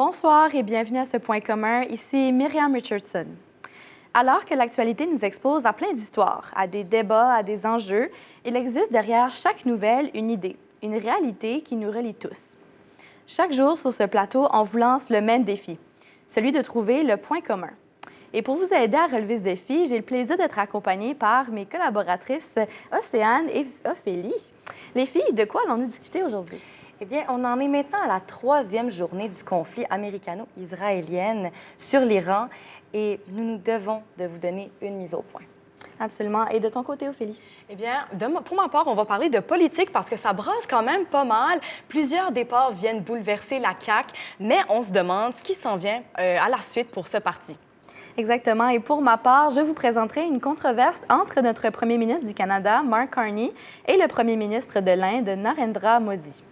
Bonsoir et bienvenue à ce point commun. Ici Myriam Richardson. Alors que l'actualité nous expose à plein d'histoires, à des débats, à des enjeux, il existe derrière chaque nouvelle une idée, une réalité qui nous relie tous. Chaque jour sur ce plateau, on vous lance le même défi, celui de trouver le point commun. Et pour vous aider à relever ce défi, j'ai le plaisir d'être accompagnée par mes collaboratrices Océane et Ophélie. Les filles, de quoi allons-nous discuter aujourd'hui? Eh bien, on en est maintenant à la 3e journée du conflit américano-israélien sur l'Iran et nous devons de vous donner une mise au point. Absolument. Et de ton côté, Ophélie? Eh bien, pour ma part, on va parler de politique parce que ça brasse quand même pas mal. Plusieurs départs viennent bouleverser la CAQ, mais on se demande ce qui s'en vient à la suite pour ce parti. Exactement. Et pour ma part, je vous présenterai une controverse entre notre premier ministre du Canada, Mark Carney, et le premier ministre de l'Inde, Narendra Modi.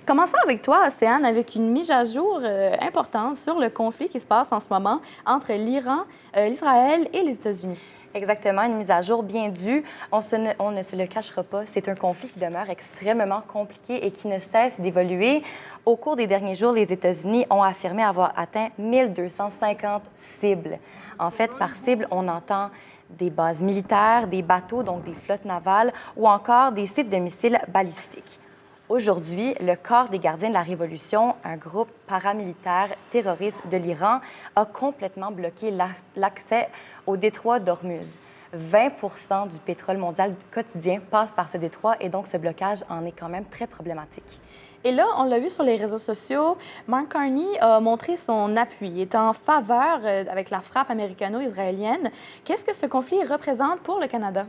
Commençons avec toi, Océane, avec une mise à jour importante sur le conflit qui se passe en ce moment entre l'Iran, l'Israël et les États-Unis. Exactement, une mise à jour bien due. On ne se le cachera pas, c'est un conflit qui demeure extrêmement compliqué et qui ne cesse d'évoluer. Au cours des derniers jours, les États-Unis ont affirmé avoir atteint 1250 cibles. En fait, par cible, on entend des bases militaires, des bateaux, donc des flottes navales, ou encore des sites de missiles balistiques. Aujourd'hui, le Corps des gardiens de la Révolution, un groupe paramilitaire terroriste de l'Iran, a complètement bloqué l'accès au détroit d'Ormuz. 20 du pétrole mondial quotidien passe par ce détroit et donc ce blocage en est quand même très problématique. Et là, on l'a vu sur les réseaux sociaux, Mark Carney a montré son appui, il est en faveur avec la frappe américano-israélienne. Qu'est-ce que ce conflit représente pour le Canada?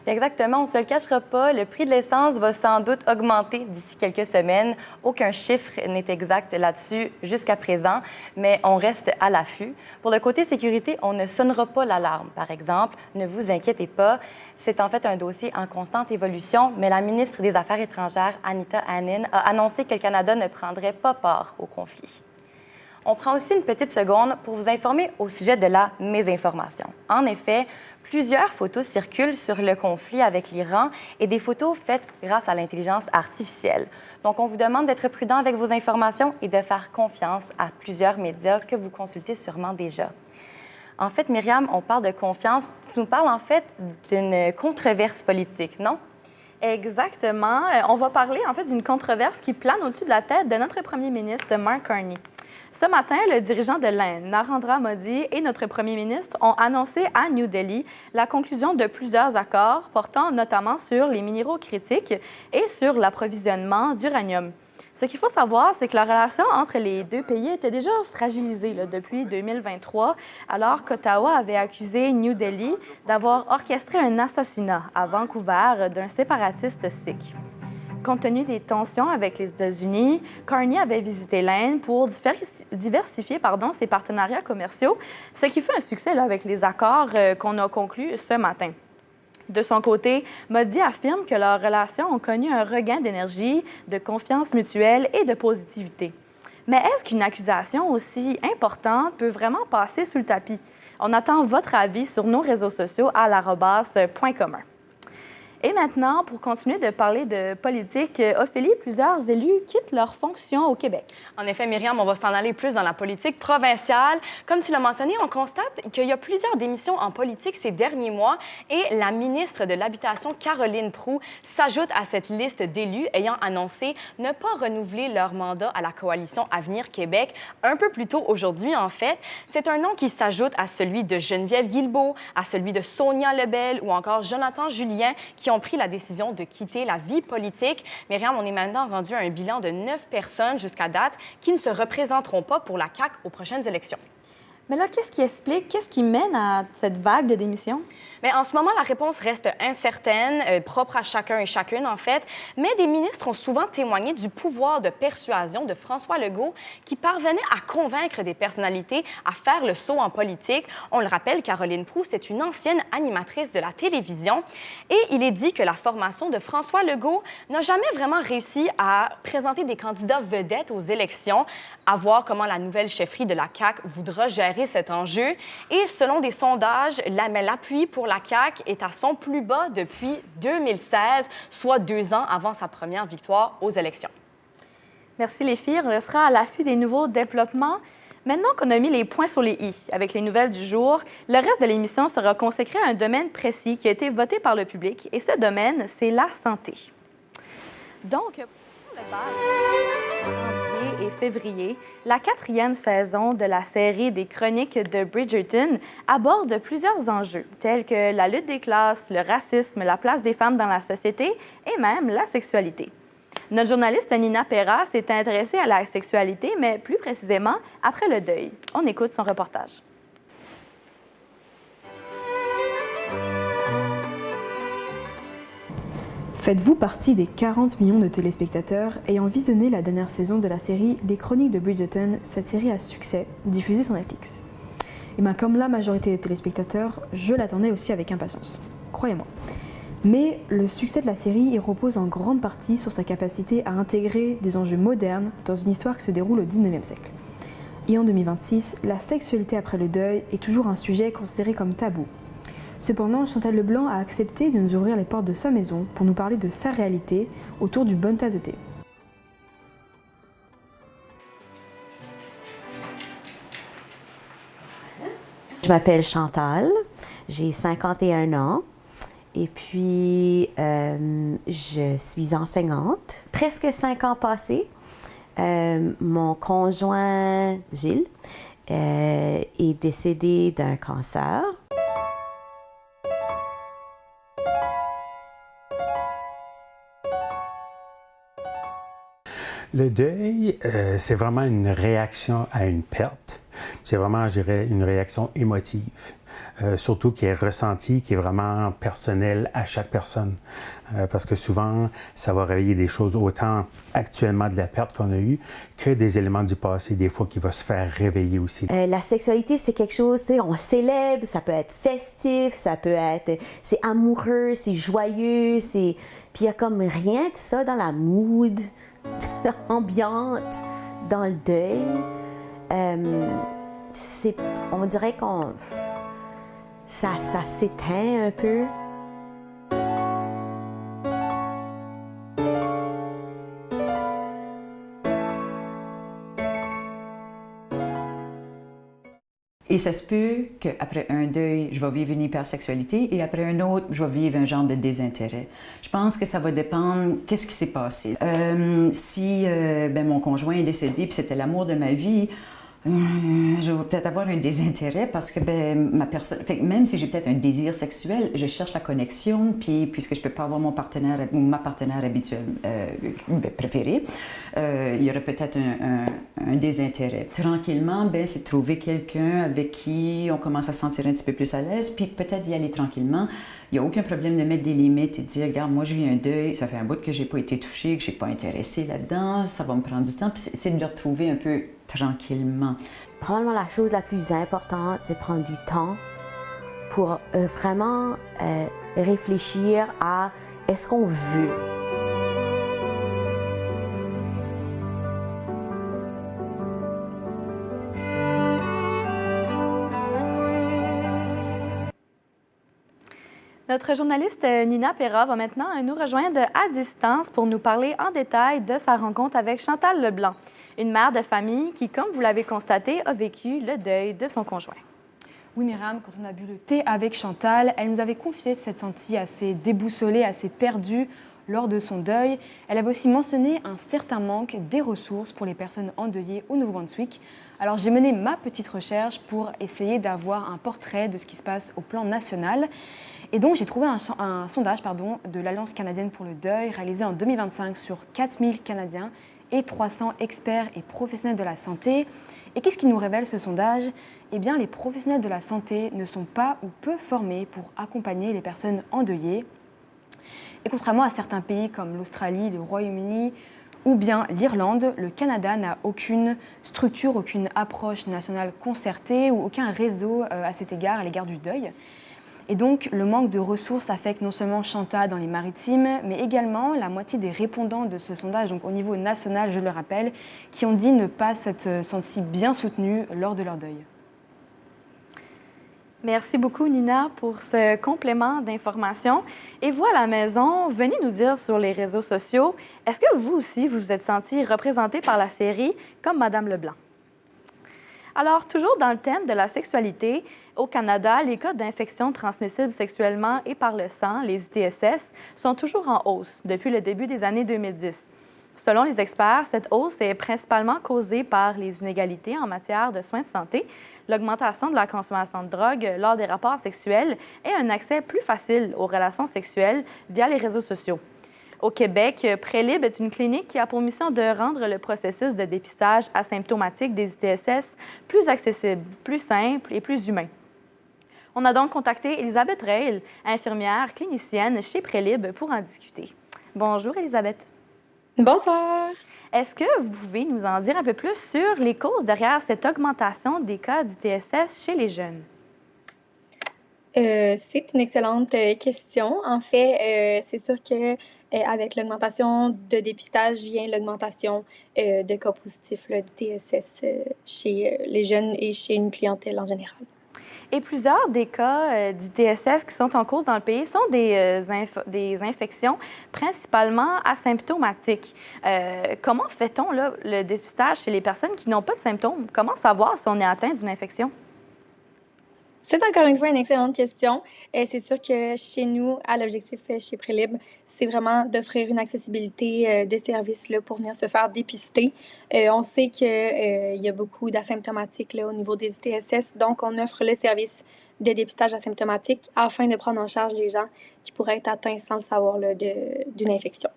Exactement, on ne se le cachera pas, le prix de l'essence va sans doute augmenter d'ici quelques semaines. Aucun chiffre n'est exact là-dessus jusqu'à présent, mais on reste à l'affût. Pour le côté sécurité, on ne sonnera pas l'alarme, par exemple. Ne vous inquiétez pas, c'est en fait un dossier en constante évolution, mais la ministre des Affaires étrangères, Anita Anand, a annoncé que le Canada ne prendrait pas part au conflit. On prend aussi une petite seconde pour vous informer au sujet de la mésinformation. En effet, plusieurs photos circulent sur le conflit avec l'Iran et des photos faites grâce à l'intelligence artificielle. Donc, on vous demande d'être prudent avec vos informations et de faire confiance à plusieurs médias que vous consultez sûrement déjà. En fait, Myriam, on parle de confiance. Tu nous parles en fait d'une controverse politique, non? Exactement. On va parler en fait d'une controverse qui plane au-dessus de la tête de notre premier ministre, Mark Carney. Ce matin, le dirigeant de l'Inde, Narendra Modi, et notre premier ministre ont annoncé à New Delhi la conclusion de plusieurs accords portant notamment sur les minéraux critiques et sur l'approvisionnement d'uranium. Ce qu'il faut savoir, c'est que la relation entre les deux pays était déjà fragilisée depuis 2023, alors qu'Ottawa avait accusé New Delhi d'avoir orchestré un assassinat à Vancouver d'un séparatiste sikh. Compte tenu des tensions avec les États-Unis, Carney avait visité l'Inde pour diversifier ses partenariats commerciaux, ce qui fait un succès avec les accords qu'on a conclus ce matin. De son côté, Modi affirme que leurs relations ont connu un regain d'énergie, de confiance mutuelle et de positivité. Mais est-ce qu'une accusation aussi importante peut vraiment passer sous le tapis? On attend votre avis sur nos réseaux sociaux à @point commun. Et maintenant, pour continuer de parler de politique, Ophélie, plusieurs élus quittent leurs fonctions au Québec. En effet, Myriam, on va s'en aller plus dans la politique provinciale. Comme tu l'as mentionné, on constate qu'il y a plusieurs démissions en politique ces derniers mois et la ministre de l'Habitation, Caroline Proulx, s'ajoute à cette liste d'élus ayant annoncé ne pas renouveler leur mandat à la coalition Avenir Québec un peu plus tôt aujourd'hui, en fait. C'est un nom qui s'ajoute à celui de Geneviève Guilbeault, à celui de Sonia Lebel ou encore Jonathan Julien, qui ont pris la décision de quitter la vie politique. Myriam, on est maintenant rendu à un bilan de 9 personnes jusqu'à date qui ne se représenteront pas pour la CAQ aux prochaines élections. Mais là, qu'est-ce qui mène à cette vague de démissions? Mais en ce moment, la réponse reste incertaine, propre à chacun et chacune, en fait. Mais des ministres ont souvent témoigné du pouvoir de persuasion de François Legault qui parvenait à convaincre des personnalités à faire le saut en politique. On le rappelle, Caroline Proulx est une ancienne animatrice de la télévision. Et il est dit que la formation de François Legault n'a jamais vraiment réussi à présenter des candidats vedettes aux élections, à voir comment la nouvelle chefferie de la CAQ voudra gérer cet enjeu. Et selon des sondages, l'appui pour la CAQ est à son plus bas depuis 2016, soit 2 ans avant sa première victoire aux élections. Merci les filles. On restera à l'affût des nouveaux développements. Maintenant qu'on a mis les points sur les i avec les nouvelles du jour, le reste de l'émission sera consacré à un domaine précis qui a été voté par le public, et ce domaine, c'est la santé. Donc, pour le bal, janvier et février, la 4e saison de la série des chroniques de Bridgerton aborde plusieurs enjeux, tels que la lutte des classes, le racisme, la place des femmes dans la société et même la sexualité. Notre journaliste Nina Perra s'est intéressée à la sexualité, mais plus précisément après le deuil. On écoute son reportage. Faites-vous partie des 40 millions de téléspectateurs ayant visionné la dernière saison de la série Les Chroniques de Bridgerton, cette série à succès, diffusée sur Netflix? Et bien comme la majorité des téléspectateurs, je l'attendais aussi avec impatience, croyez-moi. Mais le succès de la série y repose en grande partie sur sa capacité à intégrer des enjeux modernes dans une histoire qui se déroule au XIXe siècle. Et en 2026, la sexualité après le deuil est toujours un sujet considéré comme tabou. Cependant, Chantal Leblanc a accepté de nous ouvrir les portes de sa maison pour nous parler de sa réalité autour d'une bonne tasse de thé. Je m'appelle Chantal, j'ai 51 ans. Et puis, je suis enseignante. Presque 5 ans passés, mon conjoint Gilles est décédé d'un cancer. Le deuil, c'est vraiment une réaction à une perte. C'est vraiment, je dirais, une réaction émotive. Surtout qui est ressentie, qui est vraiment personnelle à chaque personne. Parce que souvent, ça va réveiller des choses autant actuellement de la perte qu'on a eue que des éléments du passé, des fois, qui va se faire réveiller aussi. La sexualité, c'est quelque chose, on célèbre, ça peut être festif, ça peut être, c'est amoureux, c'est joyeux, puis il y a comme rien de ça dans la mood ambiante, dans le deuil. On dirait qu'on... Ça s'éteint un peu. Et ça se peut qu'après un deuil, je vais vivre une hypersexualité et après un autre, je vais vivre un genre de désintérêt. Je pense que ça va dépendre qu'est-ce qui s'est passé. Si mon conjoint est décédé puis c'était l'amour de ma vie, je vais peut-être avoir un désintérêt parce que ma personne, même si j'ai peut-être un désir sexuel, je cherche la connexion, puis puisque je peux pas avoir mon partenaire ou ma partenaire habituelle préférée, il y aurait peut-être un désintérêt. Tranquillement, c'est de trouver quelqu'un avec qui on commence à se sentir un petit peu plus à l'aise, puis peut-être d'y aller tranquillement. Il n'y a aucun problème de mettre des limites et de dire, regarde, moi je vis un deuil, ça fait un bout que j'ai pas été touchée, que je suis pas intéressée là-dedans, ça va me prendre du temps, puis c'est de le retrouver un peu tranquillement. Probablement la chose la plus importante, c'est prendre du temps pour vraiment réfléchir à est-ce qu'on veut. Notre journaliste Nina Perra va maintenant nous rejoindre à distance pour nous parler en détail de sa rencontre avec Chantal Leblanc, une mère de famille qui, comme vous l'avez constaté, a vécu le deuil de son conjoint. Oui, Myriam, quand on a bu le thé avec Chantal, elle nous avait confié s'être sentie assez déboussolée, assez perdue lors de son deuil. Elle avait aussi mentionné un certain manque des ressources pour les personnes endeuillées au Nouveau-Brunswick. Alors j'ai mené ma petite recherche pour essayer d'avoir un portrait de ce qui se passe au plan national. Et donc j'ai trouvé un sondage de l'Alliance canadienne pour le deuil réalisé en 2025 sur 4000 Canadiens et 300 experts et professionnels de la santé. Et qu'est-ce qui nous révèle ce sondage? Eh bien, les professionnels de la santé ne sont pas ou peu formés pour accompagner les personnes endeuillées. Et contrairement à certains pays comme l'Australie, le Royaume-Uni ou bien l'Irlande, le Canada n'a aucune structure, aucune approche nationale concertée ou aucun réseau à cet égard, à l'égard du deuil. Et donc, le manque de ressources affecte non seulement Chantal dans les Maritimes, mais également la moitié des répondants de ce sondage, donc au niveau national, je le rappelle, qui ont dit ne pas s'être sentis bien soutenus lors de leur deuil. Merci beaucoup, Nina, pour ce complément d'information. Et vous, à la maison, venez nous dire sur les réseaux sociaux, est-ce que vous aussi, vous vous êtes senti représenté par la série comme Madame Leblanc? Alors, toujours dans le thème de la sexualité, au Canada, les cas d'infections transmissibles sexuellement et par le sang, les ITSS, sont toujours en hausse depuis le début des années 2010. Selon les experts, cette hausse est principalement causée par les inégalités en matière de soins de santé, l'augmentation de la consommation de drogue lors des rapports sexuels et un accès plus facile aux relations sexuelles via les réseaux sociaux. Au Québec, Prélib est une clinique qui a pour mission de rendre le processus de dépistage asymptomatique des ITSS plus accessible, plus simple et plus humain. On a donc contacté Elisabeth Reil, infirmière clinicienne chez Prélib, pour en discuter. Bonjour Elisabeth. Bonsoir. Est-ce que vous pouvez nous en dire un peu plus sur les causes derrière cette augmentation des cas d'ITSS chez les jeunes? C'est une excellente question. En fait, c'est sûr que avec l'augmentation de dépistage vient l'augmentation de cas positifs d'ITSS chez les jeunes et chez une clientèle en général. Et plusieurs des cas d'ITSS qui sont en cause dans le pays sont des infections principalement asymptomatiques. Comment fait-on là, le dépistage chez les personnes qui n'ont pas de symptômes? Comment savoir si on est atteint d'une infection? C'est encore une fois une excellente question. C'est sûr que chez nous, à l'objectif chez Prélib, c'est vraiment d'offrir une accessibilité de services là, pour venir se faire dépister. On sait qu'il y a beaucoup d'asymptomatiques là, au niveau des ITSS, donc on offre le service de dépistage asymptomatique afin de prendre en charge les gens qui pourraient être atteints sans le savoir là, d'une infection.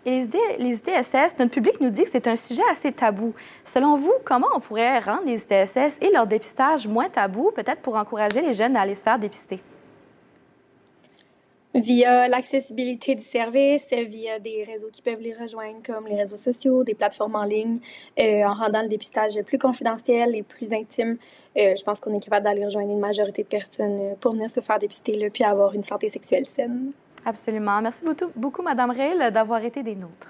Et les ITSS, notre public nous dit que c'est un sujet assez tabou. Selon vous, comment on pourrait rendre les ITSS et leur dépistage moins tabou, peut-être pour encourager les jeunes à aller se faire dépister? Via l'accessibilité du service, via des réseaux qui peuvent les rejoindre, comme les réseaux sociaux, des plateformes en ligne, en rendant le dépistage plus confidentiel et plus intime. Je pense qu'on est capable d'aller rejoindre une majorité de personnes pour venir se faire dépister là, puis avoir une santé sexuelle saine. Absolument. Merci beaucoup, Mme Reil, d'avoir été des nôtres.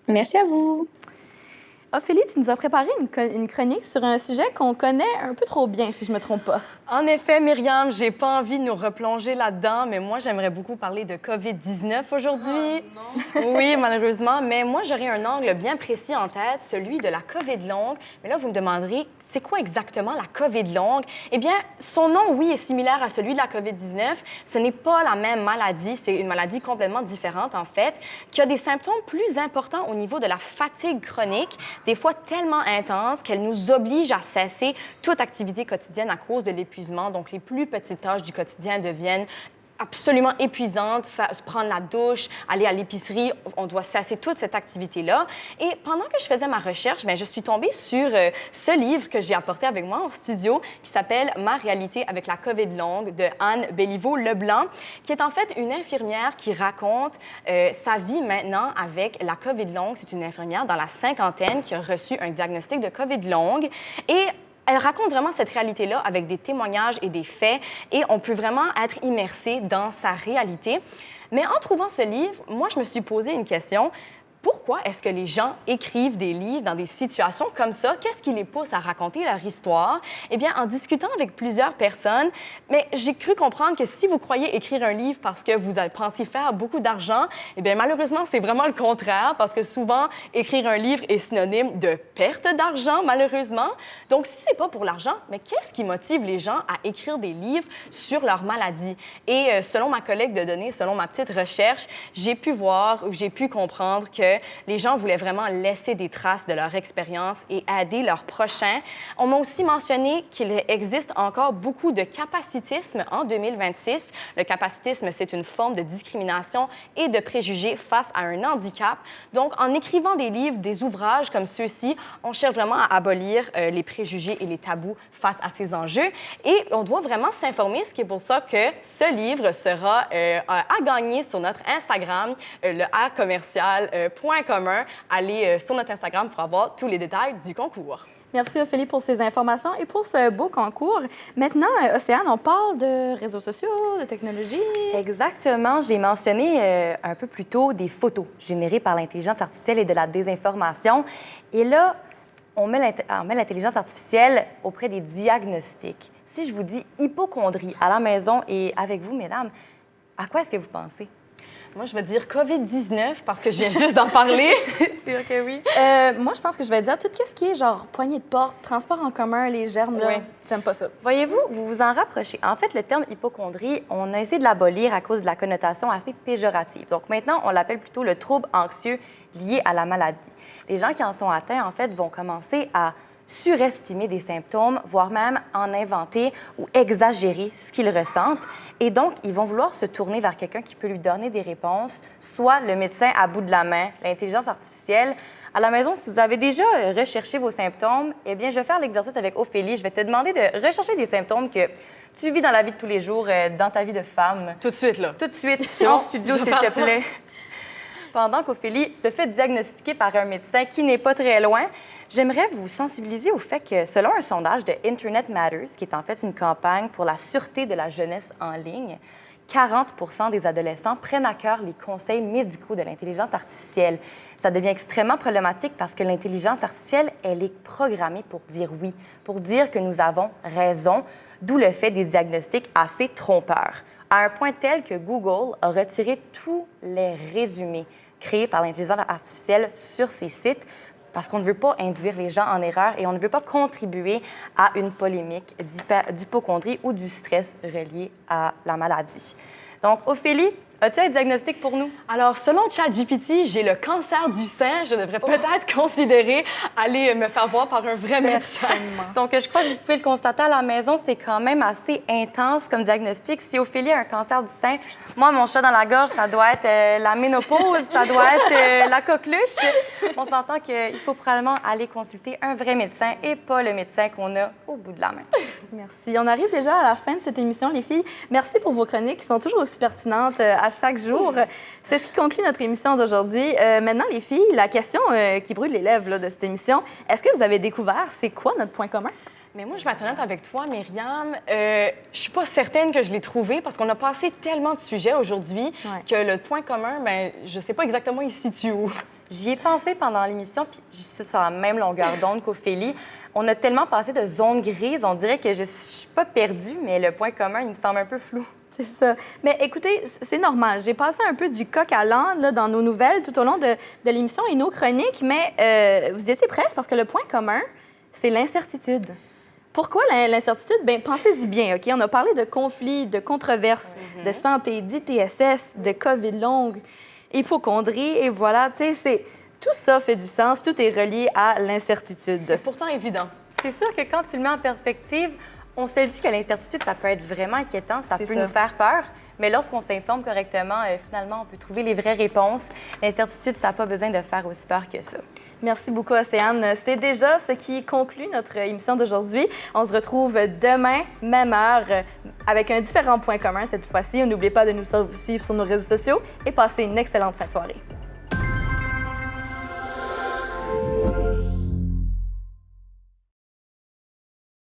Merci à vous. Ophélie, tu nous as préparé une chronique sur un sujet qu'on connaît un peu trop bien, si je ne me trompe pas. En effet, Myriam, j'ai pas envie de nous replonger là-dedans, mais moi, j'aimerais beaucoup parler de COVID-19 aujourd'hui. Oui, malheureusement, mais moi, j'aurais un angle bien précis en tête, celui de la COVID longue. Mais là, vous me demanderez, c'est quoi exactement la COVID longue? Eh bien, son nom, oui, est similaire à celui de la COVID-19. Ce n'est pas la même maladie, c'est une maladie complètement différente, en fait, qui a des symptômes plus importants au niveau de la fatigue chronique, des fois tellement intense qu'elle nous oblige à cesser toute activité quotidienne à cause de l'épuisement. Donc, les plus petites tâches du quotidien deviennent absolument épuisante, prendre la douche, aller à l'épicerie, on doit cesser toute cette activité-là. Et pendant que je faisais ma recherche, je suis tombée sur ce livre que j'ai apporté avec moi en studio qui s'appelle « Ma réalité avec la COVID longue » de Anne Béliveau-Leblanc, qui est en fait une infirmière qui raconte sa vie maintenant avec la COVID longue. C'est une infirmière dans la cinquantaine qui a reçu un diagnostic de COVID longue et elle raconte vraiment cette réalité-là avec des témoignages et des faits et on peut vraiment être immersé dans sa réalité. Mais en trouvant ce livre, moi, je me suis posé une question. Pourquoi est-ce que les gens écrivent des livres dans des situations comme ça? Qu'est-ce qui les pousse à raconter leur histoire? Eh bien, en discutant avec plusieurs personnes, mais j'ai cru comprendre que si vous croyez écrire un livre parce que vous pensiez faire beaucoup d'argent, eh bien, malheureusement, c'est vraiment le contraire parce que souvent, écrire un livre est synonyme de perte d'argent, malheureusement. Donc, si c'est pas pour l'argent, mais qu'est-ce qui motive les gens à écrire des livres sur leur maladie? Et selon ma collecte de données, selon ma petite recherche, j'ai pu comprendre que les gens voulaient vraiment laisser des traces de leur expérience et aider leurs prochains. On m'a aussi mentionné qu'il existe encore beaucoup de capacitisme en 2026. Le capacitisme, c'est une forme de discrimination et de préjugés face à un handicap. Donc, en écrivant des livres, des ouvrages comme ceux-ci, on cherche vraiment à abolir les préjugés et les tabous face à ces enjeux. Et on doit vraiment s'informer, ce qui est pour ça que ce livre sera à gagner sur notre Instagram, le r-commercial.commun. Allez sur notre Instagram pour avoir tous les détails du concours. Merci Ophélie pour ces informations et pour ce beau concours. Maintenant, Océane, on parle de réseaux sociaux, de technologie. Exactement. J'ai mentionné un peu plus tôt des photos générées par l'intelligence artificielle et de la désinformation. Et là, on met l'intelligence artificielle auprès des diagnostics. Si je vous dis hypocondrie à la maison et avec vous, mesdames, à quoi est-ce que vous pensez? Moi, je vais dire COVID-19 parce que je viens juste d'en parler. C'est sûr que oui. Moi, je pense que je vais dire tout ce qui est genre poignée de porte, transport en commun, les germes, là, Oui. j'aime pas ça. Voyez-vous, vous vous en rapprochez. En fait, le terme hypocondrie, on a essayé de l'abolir à cause de la connotation assez péjorative. Donc maintenant, on l'appelle plutôt le trouble anxieux lié à la maladie. Les gens qui en sont atteints, en fait, vont commencer à surestimer des symptômes, voire même en inventer ou exagérer ce qu'ils ressentent. Et donc, ils vont vouloir se tourner vers quelqu'un qui peut lui donner des réponses, soit le médecin à bout de la main, l'intelligence artificielle. À la maison, si vous avez déjà recherché vos symptômes, eh bien, je vais faire l'exercice avec Ophélie. Je vais te demander de rechercher des symptômes que tu vis dans la vie de tous les jours, dans ta vie de femme. Tout de suite, là. Tout de suite, Bon, en studio, je s'il vais te faire ça. plaît. Pendant qu'Ophélie se fait diagnostiquer par un médecin qui n'est pas très loin, j'aimerais vous sensibiliser au fait que, selon un sondage de Internet Matters, qui est en fait une campagne pour la sûreté de la jeunesse en ligne, 40 des adolescents prennent à cœur les conseils médicaux de l'intelligence artificielle. Ça devient extrêmement problématique parce que l'intelligence artificielle, elle est programmée pour dire oui, pour dire que nous avons raison, d'où le fait des diagnostics assez trompeurs, à un point tel que Google a retiré tous les résumés créés par l'intelligence artificielle sur ses sites parce qu'on ne veut pas induire les gens en erreur et on ne veut pas contribuer à une polémique d'hypocondrie ou du stress relié à la maladie. Donc, Ophélie, as-tu un diagnostic pour nous? Alors, selon ChatGPT, j'ai le cancer du sein. Je devrais peut-être considérer aller me faire voir par un vrai médecin. Donc, je crois que vous pouvez le constater à la maison, c'est quand même assez intense comme diagnostic. Si Ophélie a un cancer du sein, moi, mon chat dans la gorge, ça doit être la ménopause, ça doit être la coqueluche. On s'entend qu'il faut probablement aller consulter un vrai médecin et pas le médecin qu'on a au bout de la main. Merci. On arrive déjà à la fin de cette émission, les filles. Merci pour vos chroniques qui sont toujours aussi pertinentes à chaque jour. C'est ce qui conclut notre émission d'aujourd'hui. Maintenant, les filles, la question qui brûle les lèvres là, de cette émission, est-ce que vous avez découvert c'est quoi notre point commun? Mais moi, je vais être honnête avec toi, Myriam. Je suis pas certaine que je l'ai trouvé parce qu'on a passé tellement de sujets aujourd'hui que le point commun, ben, je sais pas exactement il se situe où. J'y ai pensé pendant l'émission, puis je suis sur la même longueur d'onde qu'Ophélie. On a tellement passé de zones grises, on dirait que je suis pas perdue, mais le point commun, il me semble un peu flou. C'est ça. Mais écoutez, c'est normal. J'ai passé un peu du coq à l'âne là, dans nos nouvelles tout au long de l'émission et nos chroniques, mais vous étiez prêts parce que le point commun, c'est l'incertitude. Pourquoi l'incertitude? Bien, pensez-y bien, OK? On a parlé de conflits, de controverses, de santé, d'ITSS, de COVID longue, hypocondrie, et voilà, tu sais, tout ça fait du sens, tout est relié à l'incertitude. C'est pourtant évident. C'est sûr que quand tu le mets en perspective, on se dit que l'incertitude, ça peut être vraiment inquiétant, ça peut nous faire peur, mais lorsqu'on s'informe correctement, finalement, on peut trouver les vraies réponses. L'incertitude, ça n'a pas besoin de faire aussi peur que ça. Merci beaucoup, Océane. C'est déjà ce qui conclut notre émission d'aujourd'hui. On se retrouve demain, même heure, avec un différent point commun cette fois-ci. N'oubliez pas de nous suivre sur nos réseaux sociaux et passez une excellente fin de soirée.